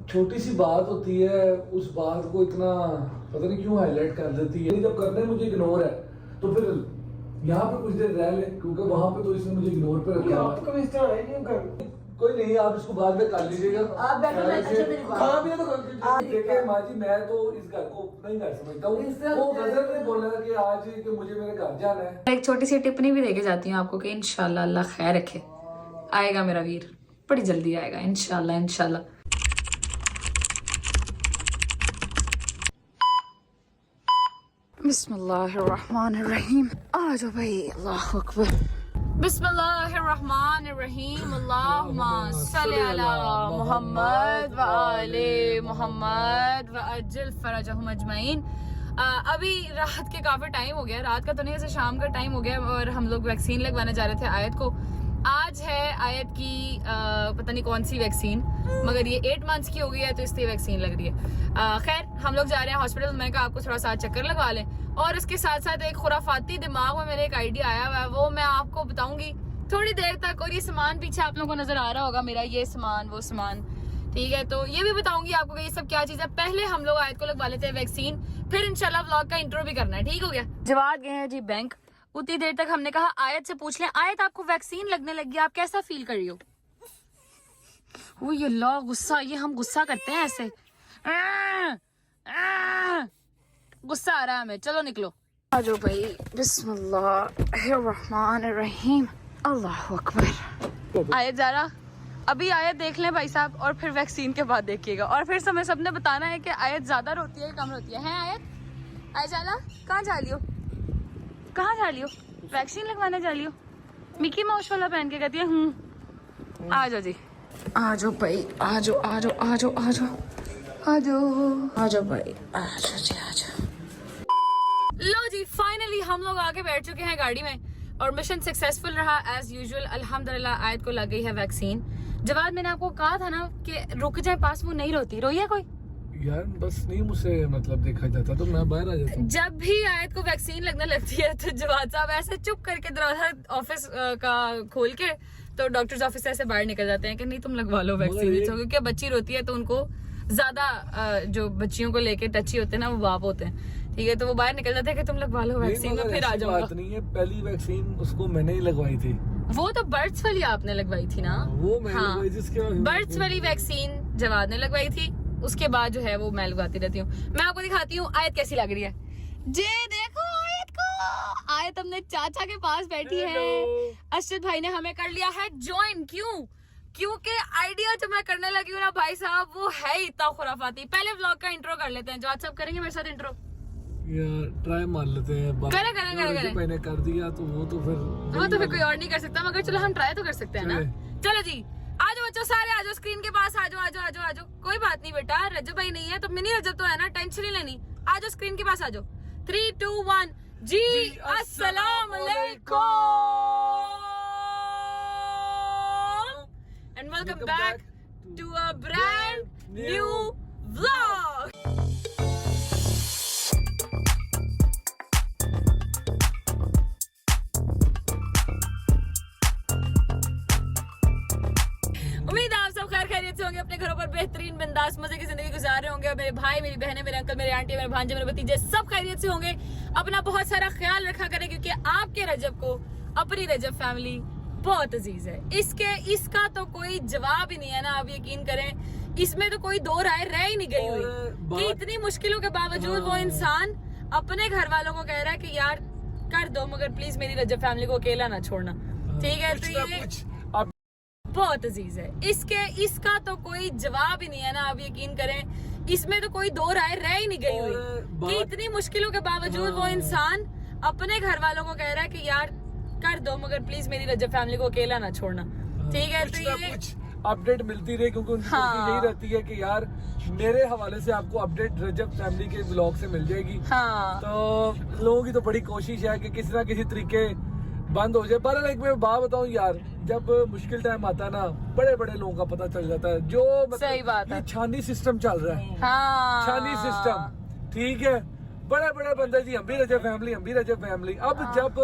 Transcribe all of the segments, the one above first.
छोटी सी बात होती है, उस बात को इतना पता नहीं क्यों हाईलाइट कर देती है। जब करने मुझे इग्नोर है तो फिर यहाँ पे कुछ देर रह ले, क्योंकि वहाँ पे तो इसने मुझे इग्नोर पे रखा है। कभी इस तरह नहीं कर कोई नहीं, आप इसको बाद में कर लीजिएगा। आप बैठो, मैं अच्छा मेरी बात खाना पीना तो देखिए माँ जी, मैं तो इस घर को नहीं घर समझता हूँ। वो गजल ने बोला कि आज कि मुझे मेरे घर जाना है। एक छोटी सी टिप्पणी भी देके जाती हूँ आपको कि इंशाल्लाह अल्लाह खैर रखे, आएगा मेरा वीर, बड़ी जल्दी आएगा इंशाल्लाह इंशाल्लाह। बिस्मिल्लाहिर्रहमानिर्रहीम। आ जाओ भाई, अल्लाह अकबर। बिस्मिल्लाहिर्रहमानिर्रहीम। अल्लाहुम्मा सल्ली अला मुहम्मद व आले मुहम्मद व अज्जिल फरजहुम अजमईन। अभी रात के काफी टाइम हो गया, रात का तो नहीं ऐसे शाम का टाइम हो गया, और हम लोग वैक्सीन लगवाने जा रहे थे आयत को। आज है आयत की पता नहीं कौन सी वैक्सीन, मगर ये 8 मंथ्स की हो गई है तो इसलिए वैक्सीन लग रही है। खैर हम लोग जा रहे हैं हॉस्पिटल। मैंने कहा आपको थोड़ा सा चक्कर लगवा लें, और इसके साथ साथ एक खुराफाती दिमाग में मेरे एक आइडिया आया हुआ है, वो मैं आपको बताऊंगी थोड़ी देर तक। और ये सामान पीछे आप लोगों को नजर आ रहा होगा मेरा, ये सामान वो सामान, ठीक है, तो ये भी बताऊंगी आपको कि ये सब क्या चीज है। पहले हम लोग आयत को लगवा लेते हैं वैक्सीन, फिर इंशाल्लाह व्लॉग का इंट्रो भी करना है, ठीक हो गया। जवाब गए हैं जी बैंक। उतनी देर तक हमने कहा आयत से पूछ लें, आयत आपको वैक्सीन लगने लगी, आप कैसा फील कर रही हो? वो ये लो गुस्सा, ये हम गुस्सा करते हैं ऐसे, गुस्सा आ रहा है हमें, चलो निकलो। आ जाओ भाई, बिस्मिल्लाहिर्रहमानिर्रहीम, अल्लाह अकबर। आयत जरा अभी आयत देख लें भाई साहब, और फिर वैक्सीन के बाद देखिएगा, और फिर समय सबने बताना है कि आयत ज्यादा रोती है कि कम रोती है आयत? आयत जाला कहाँ जा रही हो, कहाँ जा रही हो? वैक्सीन लगवाने जा रही हो? मिकी माउस वाला पहन के कहती है आ जाओ जी, आ जाओ भाई, आ जाओ आ जाओ आ जाओ आ जाओ आ जाओ आ जाओ भाई, आ जाओ जी आ जाओ। लो जी, फाइनली हम लोग आके बैठ चुके हैं गाड़ी में, और मिशन सक्सेसफुल रहा एज यूजुअल, अल्हम्दुलिल्लाह। आयत को लग गई है वैक्सीन। जवाब मैंने आपको कहा था ना कि रुक जाए पास, वो नहीं रोती। रोई है कोई? यार बस नहीं, मुझसे मतलब देखा जाता तो मैं बाहर आ जाता हूँ। जब भी आयत को वैक्सीन लगने लगती है तो जवाब साहब ऐसे चुप करके दरवाजा ऑफिस का खोल के तो डॉक्टर्स ऑफिस से ऐसे बाहर निकल जाते हैं कि नहीं तुम लगवा लो वैक्सीन, क्योंकि बच्ची रोती है तो उनको ज्यादा जो बच्चियों को लेके टची होते हैं ना, वो बाप होते हैं, ठीक है, तो वो बाहर निकल जाते हैं कि तुम लगवा लो वैक्सीन, में फिर आ जाओ। बात नहीं है, पहली वैक्सीन उसको मैंने ही लगवाई थी। वो तो बर्ड्स वाली आपने लगवाई थी ना? वो मैंने लगवाई थी, जिसके बर्ड्स वाली वैक्सीन जवाद ने लगवाई थी, उसके बाद जो है वो मैं लगवाती रहती हूँ। मैं आपको दिखाती हूँ आयत कैसी लग रही है। जे देखो आयत को, आयत अपने चाचा के पास बैठी है। अर्शद भाई ने हमें कर लिया है ज्वाइन। क्यों? क्योंकि आइडिया जो मैं करने लगी हूँ ना भाई साहब, वो है इतना खुराफाती। पहले व्लॉग का इंट्रो कर लेते हैं, जो आज सब करेंगे मेरे साथ इंट्रो। यार ट्राई मार लेते हैं, करें। मैंने कर दिया तो वो तो फिर कोई और नहीं कर सकता, मगर चलो हम ट्राई तो कर सकते हैं ना। चलो जी आ जाओ बच्चों, सारे आ जाओ स्क्रीन के पास, आ जाओ आ जाओ आ जाओ आ जाओ। कोई बात नहीं बेटा, रजब भाई नहीं है तो मिनी रजब तो है ना, टेंशन नहीं लेनी। आ जाओ स्क्रीन के पास आ जाओ। 3 2 1 जी अस्सलाम वालेकुम and welcome back to a brand new vlog. उम्मीद है आप सब खैर खैरियत से होंगे, अपने घरों पर बेहतरीन बिंदास मजे की जिंदगी गुजार रहे होंगे। मेरे भाई, मेरी बहनें, मेरे अंकल, मेरे आंटी, मेरे भांजे, मेरे भतीजे सब खैरियत से होंगे। अपना बहुत सारा ख्याल रखा करें, क्योंकि आपके रजब को अपनी रजब फैमिली बहुत अजीज है। इसका तो कोई जवाब ही नहीं है ना, आप यकीन करें, इसमें तो कोई दो राय रह ही नहीं गई हुई कि इतनी मुश्किलों के बावजूद वो इंसान अपने घर वालों को कह रहा है कि यार कर दो, मगर प्लीज मेरी रजब फैमिली को अकेला ना छोड़ना, ठीक है। तो ये बहुत अजीज है। इसका तो कोई जवाब ही नहीं है ना, आप यकीन करें, इसमें तो कोई दो राय रह ही नहीं गई हुई कि इतनी मुश्किलों के बावजूद वो इंसान अपने घर वालों को कह रहा है कि यार कर दो, मगर प्लीज मेरी रजब फैमिली को अकेला ना छोड़ना, ठीक है। तो ये अपडेट मिलती रहे, क्योंकि उनकी कोशिश यही रहती है कि यार मेरे हवाले से आपको अपडेट रजब फैमिली के ब्लॉग से मिल जाएगी। तो लोगों की तो बड़ी कोशिश है कि किसी ना किसी तरीके बंद हो जाए। पर एक मैं बात बताऊं यार, जब मुश्किल टाइम आता है ना, बड़े बड़े लोगों का पता चल जाता है, जो मतलब सही बात है, छानी सिस्टम चल रहा है, छानी सिस्टम, ठीक है। बड़े बड़े बंदे जी, हम भी रजब फैमिली, हम भी रजब फैमिली। अब जब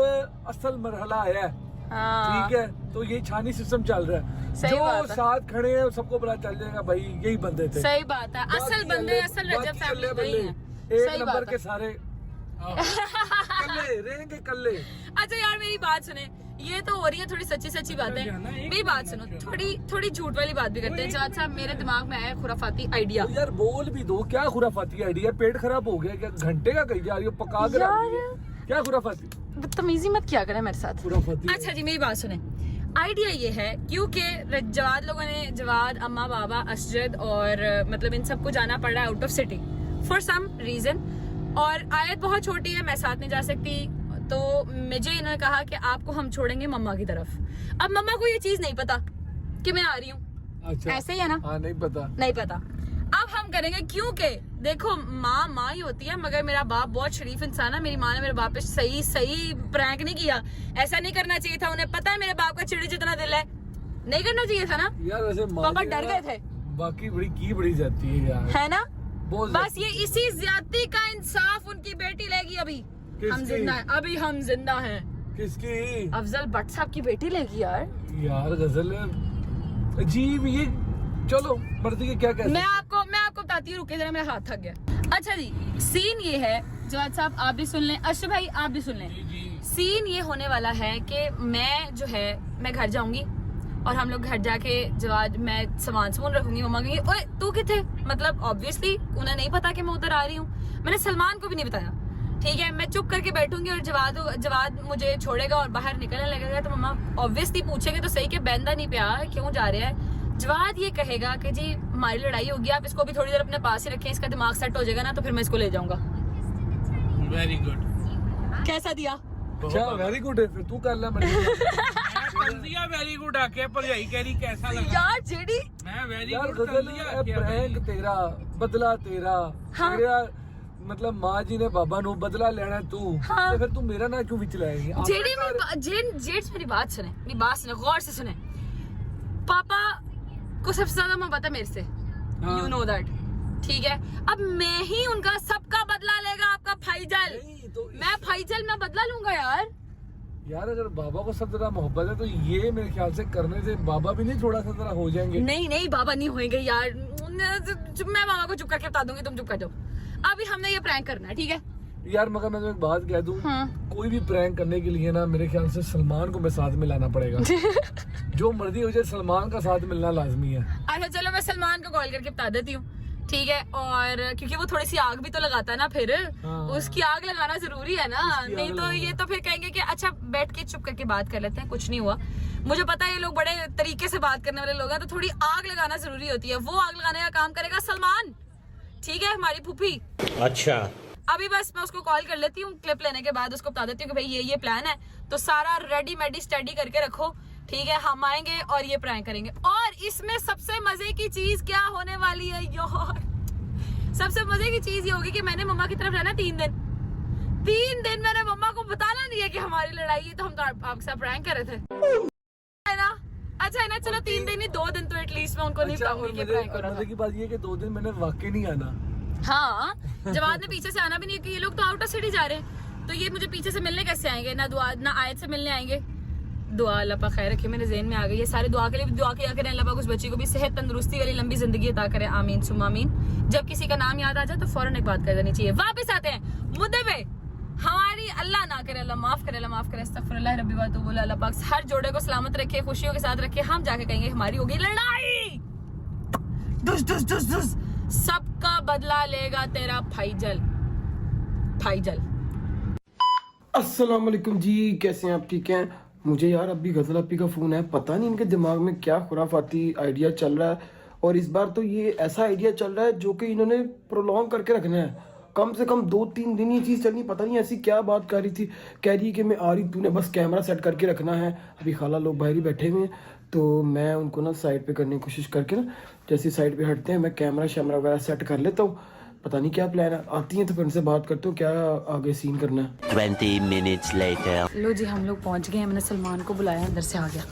असल मरहला आया है हाँ। ठीक है, तो ये छानी सिस्टम चल रहा है। सही जो बात है। साथ खड़े हैं सबको पता चल जाएगा भाई यही बंदे थे। सही बात है, असल बंदे असल रजब फैमिली नहीं है। एक सही नंबर बात के है। सारे कल्ले रहेंगे कल्ले। अच्छा यार मेरी बात सुने, ये तो हो रही है थोड़ी सच्ची सच्ची बातें, मेरी बात सुनो, थोड़ी झूठ वाली बात भी करते हैं। जहाँ अच्छा मेरे दिमाग में आया खुराफाती आइडिया। तो यार बोल भी दो, क्या खुराफाती आइडिया? पेट खराब हो गया क्या? घंटे का कही जा रही हो, पका कर आ रही है। क्या खुराफाती? बदतमीजी मत किया करें मेरे साथ। खुराफाती। अच्छा जी मेरी बात सुने, आइडिया ये है क्योंकि जवाद लोगों ने, जवाद अम्मा बाबा असजद और मतलब इन सबको जाना पड़ रहा है out of city for some reason, और आयत बहुत छोटी है, मैं साथ नहीं जा सकती, तो मुझे इन्होंने कहा कि आपको हम छोड़ेंगे मम्मा की तरफ। अब मम्मा को ये चीज नहीं पता कि मैं आ रही हूँ। अच्छा, ऐसे ही है ना? हाँ, नहीं पता। नहीं पता। अब हम करेंगे, क्योंकि देखो माँ ही होती है, मगर मेरा बाप बहुत शरीफ इंसान है। मेरी माँ ने मेरे बाप पे सही प्रैंक नहीं किया, ऐसा नहीं करना चाहिए था। उन्हें पता है मेरे बाप का चिड़ी जितना दिल है, नहीं करना चाहिए था ना यार। वैसे पापा डर गए थे, बाकी बड़ी जाती है यार, है ना? बहुत बस ये इसी ज्यादती का इंसाफ उनकी बेटी लेगी। अभी हम किसकी? जिंदा हैं, अभी हम जिंदा हैं। किसकी? अफजल भट्ट साहब की बेटी लेगी यार। यार गजल अजीब ये। चलो मर्जी के क्या कहते मैं आपको बताती हूँ, रुके जरा, मेरा हाथ थक गया। अच्छा जी, सीन ये है, जवाद साहब आप भी सुन लें, अशरफ भाई आप भी सुन लें। सीन ये होने वाला है कि मैं जो है मैं घर जाऊंगी और हम लोग घर जाके जवाद, मैं सामान रखूंगी। मम्मा कहेंगे ओए तू किथे, मतलब ऑब्वियसली उन्हें नहीं पता कि मैं उधर आ रही हूँ। मैंने सलमान को भी नहीं बताया, ठीक है। मैं चुप करके बैठूंगी और जवाद मुझे छोड़ेगा और बाहर निकलने लगेगा, तो मम्मा ऑब्वियसली पूछेंगे तो सही कि बहनदा नहीं प्या क्यों जा रहा है। जवाद ये कहेगा कि जी हमारी लड़ाई होगी, आप इसको भी थोड़ी देर अपने पास ही रखें, इसका दिमाग सेट हो जाएगा ना तो फिर मैं इसको ले जाऊंगा। Very good. कैसा दिया? अच्छा वेरी गुड है, फिर तू कर ले मर्जी। वेरी गुड आके पर यही कह रही कैसा लगा यार जेडी मैं वेरी यार गुड कर लिया गजल प्रैंक तेरा, बदला तेरा। हाँ। तेरा मतलब माँ जी ने बाबा नु बदला लेना है तू, हाँ। तो फिर तू मेरा ना क्यों विच लाएगी? जेडी जेड्स मेरी बात सुने, गौर से सुने। पापा को सबसे ज्यादा मोहब्बत है मेरे से, हाँ। यू नो दैट, ठीक है। अब मैं ही उनका सबका बदला लेगा, आपका फाइजल। नहीं, तो मैं फाइजल मैं बदला लूंगा यार। यार अगर बाबा को सब जरा मोहब्बत है तो ये मेरे ख्याल से करने से बाबा भी नहीं थोड़ा सा जरा हो जाएंगे। नहीं बाबा नहीं होएंगे यार, मैं बाबा को चुप करके बता दूंगी, तुम चुप कर जाओ। अभी हमने ये प्रैंक करना है, ठीक है यार। मगर मैं तुम्हें एक बात कह दूं, हाँ। कोई भी प्रैंक करने के लिए ना मेरे ख्याल से सलमान को मैं साथ में लाना पड़ेगा। जो मर्जी हो जाए, सलमान का साथ मिलना लाजमी है। अच्छा चलो मैं सलमान को कॉल करके बता देती हूँ, ठीक है। और क्योंकि वो थोड़ी सी आग भी तो लगाता है ना, फिर हाँ। उसकी आग लगाना जरूरी है ना, नहीं तो ये तो फिर कहेंगे कि अच्छा बैठ के चुप करके बात कर लेते हैं, कुछ नहीं हुआ। मुझे पता है ये लोग बड़े तरीके से बात करने वाले लोग हैं, तो थोड़ी आग लगाना जरूरी होती है। वो आग लगाने का काम करेगा सलमान, ठीक है, हमारी फूफी। अच्छा अभी बस मैं उसको कॉल कर लेती हूँ, क्लिप लेने के बाद उसको बता देती हूँ कि भाई ये प्लान है, तो सारा रेडी मेडी स्टडी करके रखो, ठीक है। हम आएंगे और ये प्रैंक करेंगे। और इसमें सबसे मजे की चीज क्या होने वाली है यार, सबसे मजे की चीज ये होगी कि मैंने मम्मा की तरफ रहना 3 दिन मैंने मम्मा को बताना नहीं है कि हमारी लड़ाई है, तो हम तो आपके साथ प्रैंक कर रहे थे, है ना? अच्छा है ना, चलो 3 दिन नहीं 2 दिन तो एटलीस्ट मैं उनको नहीं बताऊंगी कि प्रैंक कर रहा था। मजे की बात ये है कि 2 दिन मैंने वाकई नहीं आना। हाँ, जवाद ने पीछे से आना भी नहीं, कि ये लोग तो आउट ऑफ सिटी जा रहे हैं, तो ये मुझे पीछे से मिलने कैसे आएंगे? ना दुआ ना आयत से मिलने आएंगे। दुआ अल्लाह पाक खैर रखे, मेरे ज़हन में आ गई ये सारे दुआ के लिए दुआ किया करें, अल्लाह पाक उस बच्ची को भी सेहत तंदुरुस्ती वाली लंबी जिंदगी अता करे, आमीन सुम्मा आमीन। जब किसी का नाम याद आ जाए तो फौरन एक बात कर देनी चाहिए। वापस आते हैं मुद्दे पे। हमारी अल्लाह ना करे, अल्लाह माफ करे, अस्तगफिरुल्लाह रब्बी व अतूबु इलैह। अल्लाह पाक हर जोड़े को सलामत रखे, खुशियों के साथ रखे। हम जाके कहेंगे हमारी होगी लड़ाई, दुस दुस दुस दुस, सबका बदला लेगा तेरा फाइजल। अस्सलाम वालेकुम जी, कैसे हैं आप? ठीक हैं? मुझे यार अभी गजल अपी का फ़ोन है, पता नहीं इनके दिमाग में क्या खुराफाती आइडिया चल रहा है। और इस बार तो ये ऐसा आइडिया चल रहा है जो कि इन्होंने प्रोलॉन्ग करके रखना है, कम से कम 2-3 दिन ये चीज़ चलनी। पता नहीं ऐसी क्या बात कर रही थी, कह रही है कि मैं आ रही, तूने बस कैमरा सेट करके रखना है। अभी खाला लोग बाहर ही बैठे हुए हैं, तो मैं उनको ना साइड पे करने की कोशिश करके ना, जैसे साइड पे हटते हैं मैं कैमरा शैमरा वगैरह सेट कर लेता हूँ। पता नहीं क्या प्लान है, आती हैं तो फिर उनसे बात करते हो क्या आगे सीन करना है। 20 minutes later. लो जी हम लोग पहुंच गए हैं, मैंने सलमान को बुलाया, अंदर से आ गया।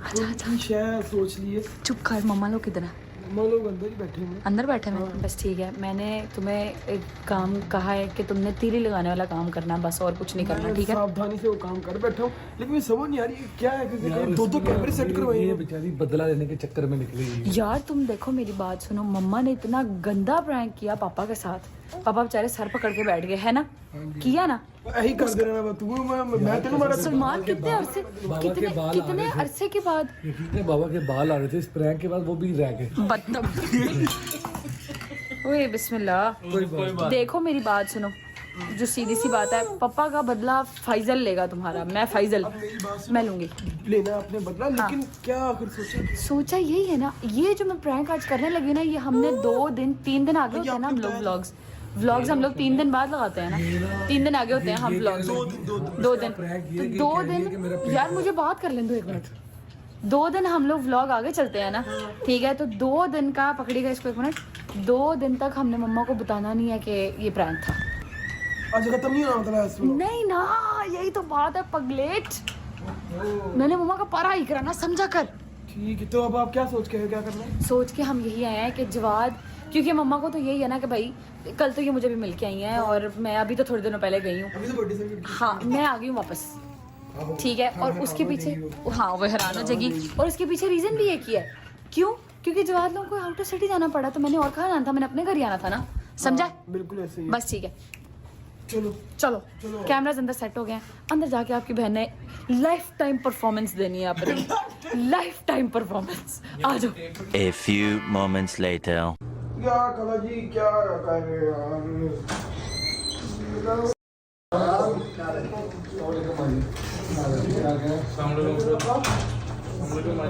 आजा शायद सोच लिए चुप कर, मम्मा लोग किधर है? हम लोग अंदर ही बैठे हैं। अंदर बैठे हैं बस ठीक है। मैंने तुम्हें एक काम कहा है कि तुमने तीली लगाने वाला काम करना है बस, और कुछ नहीं करना, ठीक है? सावधानी से वो काम कर बैठा हूँ, लेकिन मैं समझ नहीं आ रही है क्या है, क्योंकि दो कैमरे सेट करवाए ये हैं। बेचारी बदला लेने के चक्कर में निकली हुई है। यार तुम देखो मेरी बात सुनो, मम्मा ने इतना गंदा प्रैंक किया पापा के साथ, पापा बेचारे सर पकड़ के बैठ गए, है ना? किया ना? यही कर देना मैं, तू मैं तेरे मारा सलमान कितने अरसे बाबा के बाल आ कितने रहे थे। अरसे के बाद यकीन है बाबा के बाल आ रहे थे इस प्रैंक के बाद, वो भी रह गए। ओए बिस्मिल्लाह। देखो मेरी बात सुनो, जो सीधी सी बात है, पापा का बदला फैजल लेगा तुम्हारा, मैं फैजल मैं लूंगी। लेना अपने बदला, लेकिन क्या आखिर सोचा यही है ना, ये जो मैं प्रैंक आज करने लगी ना, ये हमने 3 दिन आगे होते हैं ना हम लोग व्लॉग्स हम लोग 3 दिन बाद लगाते हैं ना, 3 दिन आगे होते हैं हम व्लॉग्स, 2 दिन तो 2 दिन यार मुझे बात कर लें दो 1 मिनट। 2 दिन हम लोग व्लॉग आगे चलते हैं ना, ठीक है? तो 2 दिन का पकड़िएगा इसको 1 मिनट, 2 दिन तक हमने मम्मा को बताना नहीं है कि ये प्रैंक था। आज खत्म नहीं होना मतलब इसमें। नहीं ना, यही तो बात है पगलेट, मैंने मम्मा का पारा ही कराना, समझा कर। ठीक है, तो अब आप क्या सोच के क्या करना है? सोच के हम यही आए हैं कि जवाद, क्योंकि मम्मा को तो यही है ना कि भाई कल तो ये मुझे भी मिल के आई हैं, और मैं अभी तो थोड़े दिनों पहले गई हूँ। अभी तो बर्थडे सेलिब्रेट हाँ मैं आ गई हूँ वापस, ठीक है? और उसके पीछे हाँ वो हैरान हो जाएगी, और उसके पीछे रीजन भी एक ही है, क्यों? क्योंकि जवाद लोगों को आउट ऑफ सिटी जाना पड़ा, तो मैंने और कहाँ जाना था, मैंने अपने घर ही आना था ना, समझा? बिल्कुल ऐसे ही। बस ठीक है, चलो चलो कैमरास अंदर सेट हो गए हैं, अंदर जाके आपकी बहन ने लाइफ टाइम परफॉर्मेंस देनी है अपनी, लाइफ टाइम परफॉर्मेंस। आ जाओ। A few moments later. क्या कला जी क्या कर रहे हैं?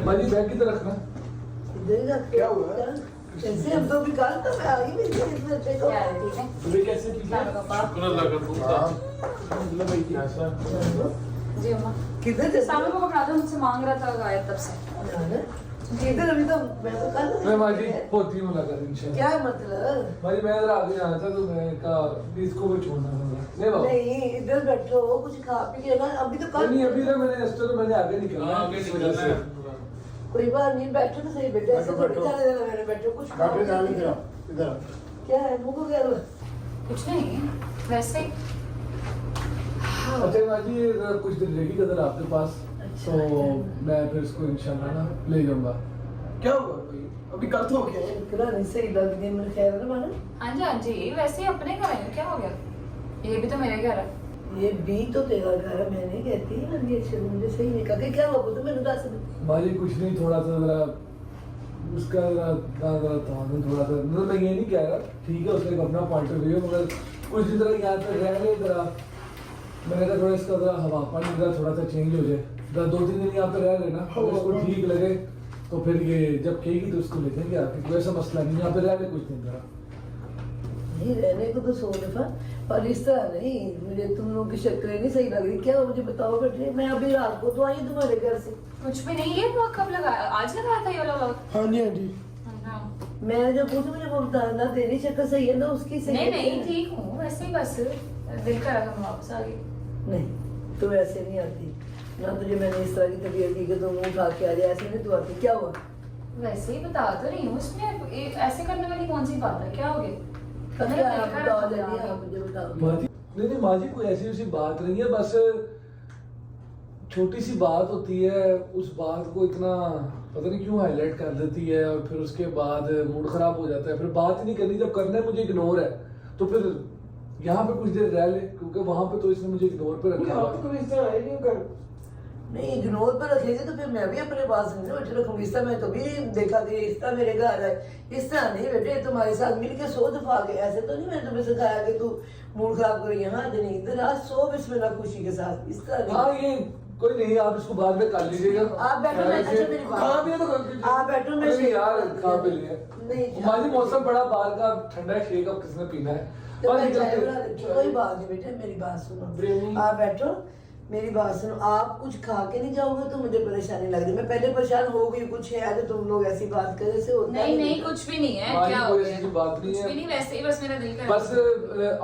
भाजी बैग किधर रखना? क्या हुआ है? ऐसे हम तो भी कल तो मैं आई नहीं थी इस बच्चे को। तुम्हें कैसे जी अम्मा, किधर थे? सामने को पकड़ा दो, मुझसे मांग रहा था गायब तब से। किधर? अभी तो मैं तो कल मैं माजी होती मुलाकात इंशाल्लाह। क्या मतलब? भाजी मैं इधर आगे जाना था, तो मैं कहा इसको भी छोड़ना था। नहीं बाबा नहीं इधर बैठो, कुछ खा पी के ना, अभी तो कल नहीं, अभी ना मैंने स्टोर मैंने आगे निकलना है, आगे इस निकलना वजह है। से। कोई बात नहीं, बैठो तो सही बेटे, ऐसे थोड़ी चले देना, मैंने बैठो कुछ खा पी के। क्या है मुंह को क्या हुआ? कुछ नहीं, वैसे ही। अच्छा माजी कुछ दिन रहेगी कदर आपके पास, अच्छा, तो मैं फिर इसको इंशाल्लाह ना ले जाऊंगा। क्या हुआ भाई? अभी कल तो हो गया है। इतना नहीं सही लग गया, मेरे ख्याल है ना माना। हाँ जी हाँ जी, वैसे ही अपने घर है, क्या हो गया? ये भी तो मेरे घर है। ये भी तो तेरा घर है, मैं नहीं कहती ना, ये अच्छे मुझे सही नहीं कहा क्या हुआ तो मैंने दस दे। माजी कुछ नहीं, थोड़ा सा जरा उसका थोड़ा सा मतलब मैं ये नहीं कह रहा, ठीक है उसका एक अपना पॉइंट ऑफ व्यू, मगर कुछ दिन जरा यहाँ पे रह ले जरा, मैंने कहा थोड़ा इसका जरा हवा पानी जरा थोड़ा सा चेंज हो जाए, जरा 2-3 दिन यहाँ पे रह लेना, अगर उसको ठीक लगे तो फिर ये जब कहेगी तो उसको ले देंगे आके, कोई ऐसा मसला नहीं, यहाँ पे रह ले कुछ दिन जरा। नहीं रहने को तो 100 दफा, पर इस तरह नहीं, मुझे तुम लोगों की शक्लें नहीं सही लग रही। क्या मुझे बताओ बेटे, मैं अभी रात को तो आई तुम्हारे घर से। कुछ भी नहीं, ये ब्लॉग कब लगाया? आज लगाया था ये वाला ब्लॉग? हाँ जी हाँ जी। मैं जब पूछू मुझे वो बताना, तेरी शक्ल सही है ना, उसकी सही नहीं है। नहीं ठीक हूँ, वैसे ही बस दिल करा था मैं वापस आ गई। नहीं तुम ऐसे नहीं आती ना, तुझे मैंने इस तरह की तबीयत दी कि तुम मुंह खा के आ रही, ऐसे नहीं तू आती। क्या हुआ? वैसे ही बता तो रही हूँ, उसमें ऐसे करने वाली कौन सी बात है? क्या हो गया? अब क्या आप बताओ जल्दी, आप मुझे बताओ। माजी नहीं माजी कोई ऐसी वैसी बात नहीं है, बस छोटी सी बात होती है, उस बात को इतना पता नहीं क्यों हाईलाइट कर देती है, और फिर उसके बाद मूड खराब हो जाता है, फिर बात ही नहीं करनी, जब करना है मुझे इग्नोर है तो फिर यहाँ पे कुछ देर रह ले, क्योंकि वहां पे तो इसने मुझे इग्नोर पे रखा आप तो कभी इस तरह आए नहीं हो कर। नहीं इग्नोर पर रखेगी तो फिर मैं भी अपने पास नहीं बैठे रखूंगी। इस तरह मैं तो भी देखा कि इस तरह मेरे घर है, इस तरह नहीं बेटे, तुम्हारे साथ मिलके 100 दफा आ गए, ऐसे तो नहीं मैंने तुम्हें सिखाया कि तू मूड खराब कर, यहाँ आज नहीं इधर आज 100 बिस्मिल्लाह खुशी के साथ, इस तरह हाँ नहीं। ये कोई नहीं, आप इसको बाद में कर लीजिएगा। आप बैठो, मैं अच्छा मेरी बात। खा पिया तो कर लीजिए। आप बैठो, मैं नहीं यार खा पी लिया। नहीं माजी मौसम बड़ा बाहर का ठंडा है, शेक अब किसने पीना है? तो बस मैं निकलते चाय हैं। बना देती हूँ। कोई बात नहीं बेटे, मेरी बात बिरयानी। सुनो, आप बैठो, मेरी बात सुनो। आप कुछ खा के नहीं जाओगे तो मुझे परेशानी लग रही है, मैं पहले परेशान हो गई, कुछ है तो तुम लोग ऐसी बात करे ऐसे होता नहीं है। नहीं कुछ भी नहीं है, माजी क्या हो कोई गया? ऐसी बात नहीं कुछ है। भी नहीं, वैसे ही बस मेरा दिल कर बस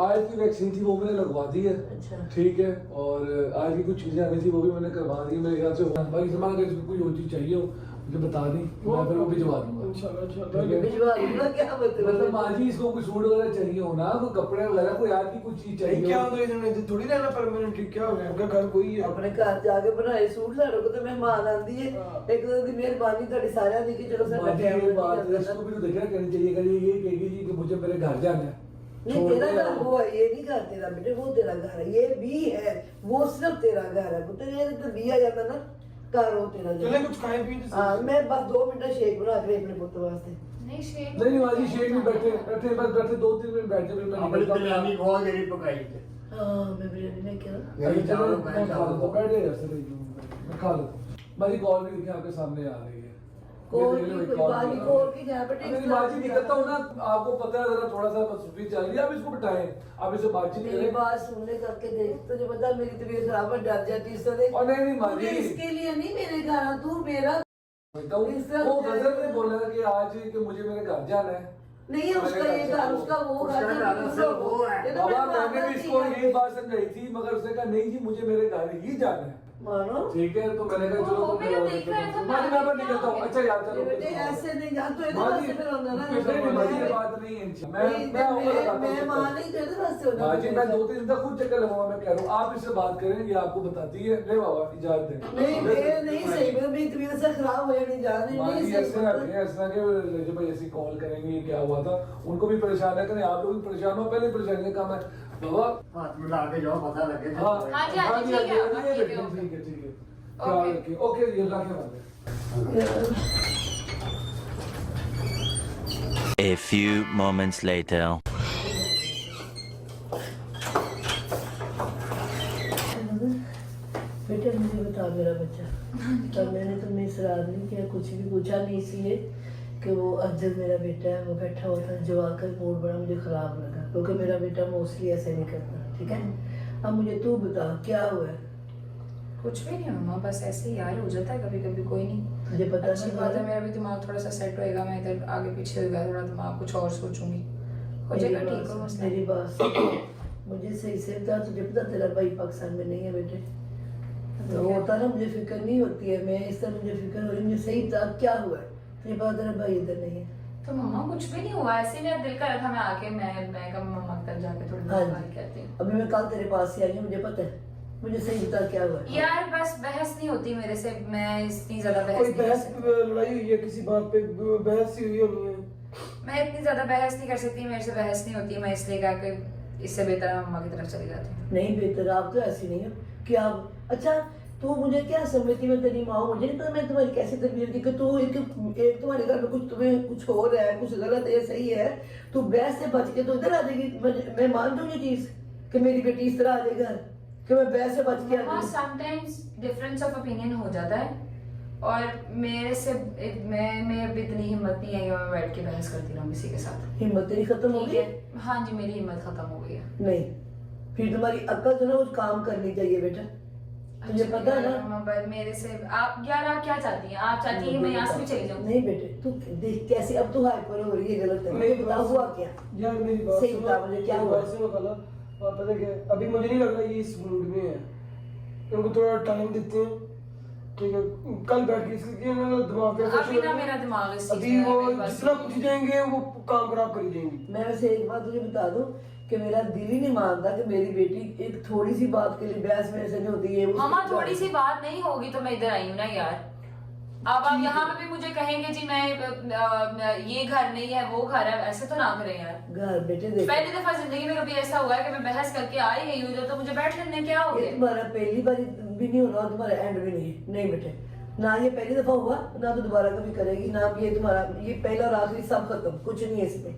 आज की वैक्सीन थी वो मैंने लगवा दी है, अच्छा। ठीक है, और आज की कुछ चीजें आ गई थी वो भी मैंने करवा दी। मेरे ख्याल से बाकी सामान अगर इसमें कोई और चीज चाहिए हो मुझे बता दी, मैं फिर वो भिजवा दूंगा। इंशाल्लाह भिजवा दूंगा क्या मतलब माँ जी इसको कोई सूट वगैरह चाहिए हो ना, कोई कपड़े वगैरह, कोई याद की कुछ चीज चाहिए क्या हो। हो गया इन्होंने थोड़ी रहना परमानेंट, क्या हो गया, उनका घर कोई है। अपने घर जाके बनाए सूट साढ़े को तो मेहमान आंदी है, एक दिन की मेहरबानी ਤੁਹਾਡੀ ਸਾਰਿਆਂ ਦੀ ਕਿ ਚਲੋ ਸਾਡਾ माँ जी ये बात टाइम इसको भी तो देखना करनी चाहिए, कभी ये कहेगी जी कि मुझे मेरे घर जाना है। नहीं तेरा घर वो है, ये नहीं घर तेरा बेटे, वो तेरा घर है, ये भी है, वो सिर्फ तेरा घर है पुत्र। ये तो भी आ जाता ना घर हो तेरा चले घर। कुछ खाए पिए तो हाँ मैं बस 2 मिनट शेक बना के अपने पुत्र वास्ते। नहीं शेक नहीं माँ जी शेख में बैठे बैठे बस बैठे 2-3 मिनट बैठे, फिर मैं निकलता हूँ। हाँ मैं बिरयानी लेके आ। अरे चलो मैं खा लेता हूँ, बैठ जाइए ऐसे नहीं, मैं खा लेता हूँ। माँ जी कॉल भी देखिए आपके सामने आ रही है। कॉल की कोई बात नहीं, कॉल की जहाँ पे मेरी माँ जी निकलता हूँ ना, आपको पता है जरा थोड़ा सा मसरूफी चल रही है, आप इसको बिठाएं, आप इसे बातचीत मेरी करें। बात सुनने करके देख, तुझे पता है मेरी तबीयत खराब है, डर जाती है इससे। और नहीं माँ तूने जी इसके लिए नहीं मेरे घर आ, तू मेरा वो गजल में बोला था कि आज कि मुझे मेरे घर जाना है। नहीं है उसका ये घर, उसका वो घर है। बाबा मैंने भी इसको यही बात समझाई थी, मगर उसने कहा नहीं जी मुझे मेरे घर ही जाना है। मानो ठीक है, तो मैंने कहा चलो वो मैंने देखा है तो माँ जी मैं निकलता हूँ। अच्छा यार चलो बेटे ऐसे नहीं जा, तो इधर माँ वास्ते जी फिर होना ना। माँ जी ये बात नहीं है, मैं आऊंगा लगाता मैं हूँ मां चक्कर। नहीं, तो इधर वास्ते होना। माँ जी मैं 2-3 दिन तक खुद चक्कर लगाऊंगा, मैं कह रहा हूँ आप इससे बात करें, ये आपको बताती है। ले बाबा इजाजत दें। नहीं मैं नहीं सही, मेरी तबीयत से खराब हो नहीं जा रही, माँ नहीं जी ऐसे सही। ना करें, ऐसा कि रजब भाई ऐसी कॉल करेंगे क्या हुआ था, उनको भी परेशान है करें, आप लोग भी परेशान हो, पहले परेशानी का काम है बाबा। हाथ मिला के जाओ, पता लगे। हाँ हाँ जी, हाँ जी, ठीक है, हाँ जी, ठीक है, ठीक है ठीक है, ख्याल रखिए। ओके ये अल्लाह के वाले। A few moments later. बेटे मुझे बता मेरा बच्चा, तब मैंने तुम्हें इसरार नहीं किया, कुछ भी पूछा नहीं, इसलिए कि वो अफजल मेरा बेटा है, वो बैठा हुआ था जवा कर, मूड बड़ा मुझे खराब लगा, क्योंकि मेरा बेटा मोस्टली ऐसे नहीं करता। ठीक है, अब मुझे तू बता क्या हुआ है। कुछ भी नहीं मम्मा, बस ऐसे ही यार हो जाता है कभी कभी, कोई नहीं। मुझे पता अच्छी नहीं बात है, मेरा भी दिमाग थोड़ा सा सेट होएगा, मैं इधर आगे पीछे होएगा थोड़ा दिमाग, कुछ और सोचूंगी, हो जाएगा ठीक हो मसला। मेरी बात सुन, मुझे सही से बता, तुझे पता तेरा भाई पाकिस्तान में नहीं है बेटे, तो होता ना मुझे फिक्र नहीं होती है, मैं इस तरह मुझे फिक्र हो रही, मुझे सही बता क्या हुआ है। तुझे पता तेरा भाई इधर नहीं है। तो मम्मा कुछ भी नहीं हुआ, ऐसे मेरा दिल कर रहा था मैं आके मैं कब मम्मा की तरफ जाके थोड़ी हाँ बात जी। कहती हूँ। अभी मैं कल तेरे पास से आई हूँ, मुझे पता है, मुझे सही बता क्या हुआ है। यार बस बहस नहीं होती मेरे से, मैं इतनी ज्यादा बहस कोई नहीं कर बहस सकती। लड़ाई हुई है किसी बात पे, बहस ही हुई होनी है। मैं इतनी ज्यादा बहस नहीं कर सकती, मेरे से बहस नहीं होती, मैं इसलिए कहा कि इससे बेहतर मैं मम्मा की तरफ चली जाती हूँ। नहीं बेहतर, आप तो ऐसी नहीं हो कि आप, अच्छा तू मुझे क्या समझती, मैं तेरी माँ हूँ, मुझे नहीं पता मैं तुम्हारी कैसी तरबियत की, कि तू एक तुम्हारे घर में कुछ तुम्हें कुछ हो रहा है, कुछ गलत है, सही है, तू बहस से बच के तो इधर आ जाएगी। मैं मान दूंगी चीज कि मेरी बेटी इस तरह आ जाएगी घर, कि मैं बहस से बच के हाँ आती। समटाइम्स डिफरेंस ऑफ ओपिनियन हो जाता है, और मेरे से मैं अब इतनी हिम्मत नहीं है कि मैं बैठ के बहस करती रहूँ किसी के साथ। हिम्मत तेरी खत्म हो ठीक गई? है, हाँ जी मेरी हिम्मत खत्म हो गई है। नहीं, फिर तुम्हारी अक्ल जो ना कुछ काम करनी चाहिए बेटा, तुझे पता है ना। मम्मा मेरे से आप यार आप क्या चाहती हैं, आप चाहती हैं मैं यहाँ से भी चली जाऊँ? नहीं बेटे, तू देख कैसे अब तू हाइपर हो रही है, गलत है। मुझे बता हुआ क्या? यार मेरी बात सही बता मुझे क्या हुआ? सुनो खाला, और पता क्या, अभी मुझे नहीं लग रहा ये इस मूड में है, इनको थोड़ा टाइम देते हैं। ठीक है, कल बैठ के इसलिए दिमाग पे अभी ना मेरा दिमाग इस चीज़ अभी में वो है, मेरी बात जितना सुनो। पूछ जाएंगे वो काम खराब कर देंगे। मैं वैसे एक बात तुझे बता दूं कि मेरा दिल ही नहीं मानता कि मेरी बेटी एक थोड़ी सी बात के लिए बहस मेरे से नहीं होती है। मामा थोड़ी सी बात नहीं होगी तो मैं इधर आई हूँ ना यार। अब आप यहाँ पे भी मुझे कहेंगे जी मैं ये घर नहीं है वो घर है, ऐसे तो ना करें यार। घर बेटे देख, पहली दफा जिंदगी में कभी ऐसा हुआ है कि मैं बहस करके आ ही गई हूँ इधर, तो मुझे बैठ लेने क्या हो ये गया? तुम्हारा पहली बार भी नहीं होना और तुम्हारा एंड भी नहीं है। नहीं बेटे, ना ये पहली दफा हुआ, ना तो दोबारा कभी करेगी, ना ये तुम्हारा ये पहला और आखिरी, सब खत्म, कुछ नहीं है इसमें,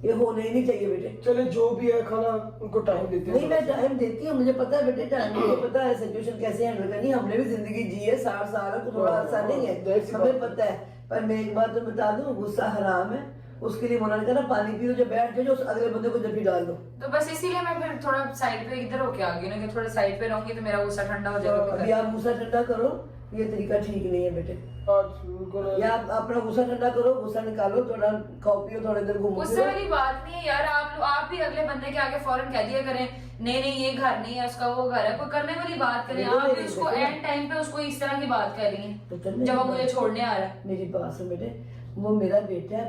ये होने ही नहीं चाहिए बेटे। चले जो भी है खाना, उनको टाइम देते हैं। नहीं मैं टाइम देती हूँ, मुझे पता है बेटे टाइम, मुझे पता है सिचुएशन कैसे हैंडल करनी है, हमने भी जिंदगी जी है, 60 साल है, तो थोड़ा आसान नहीं है, हमें पता है। पर मैं एक बात तो बता दूं, गुस्सा हराम है उसके लिए मना करना, पानी पियो, जब बैठ जाओ जो अगले बंदे को जब डाल दो। तो बस इसीलिए मैं फिर थोड़ा साइड पे इधर होके आ गई ना, कि थोड़ा साइड पे रहूंगी तो मेरा गुस्सा ठंडा हो जाएगा। अभी आप गुस्सा ठंडा करो, ये तरीका ठीक नहीं है बेटे। या आप अपना गुस्सा ठंडा करो, गुस्सा निकालो, थोड़ा खाओ पियो, थोड़ा इधर घूमो। गुस्से वाली बात नहीं है यार, आप भी अगले बंदे के आगे फौरन कह दिया करें नहीं नहीं ये घर नहीं है उसका, वो घर है, कोई करने वाली बात करें। आप भी उसको एंड टाइम पे उसको इस तरह की बात कर रही हैं जब वो मुझे छोड़ने आ रहा है। मेरी बात सुन बेटे, वो मेरा बेटा है।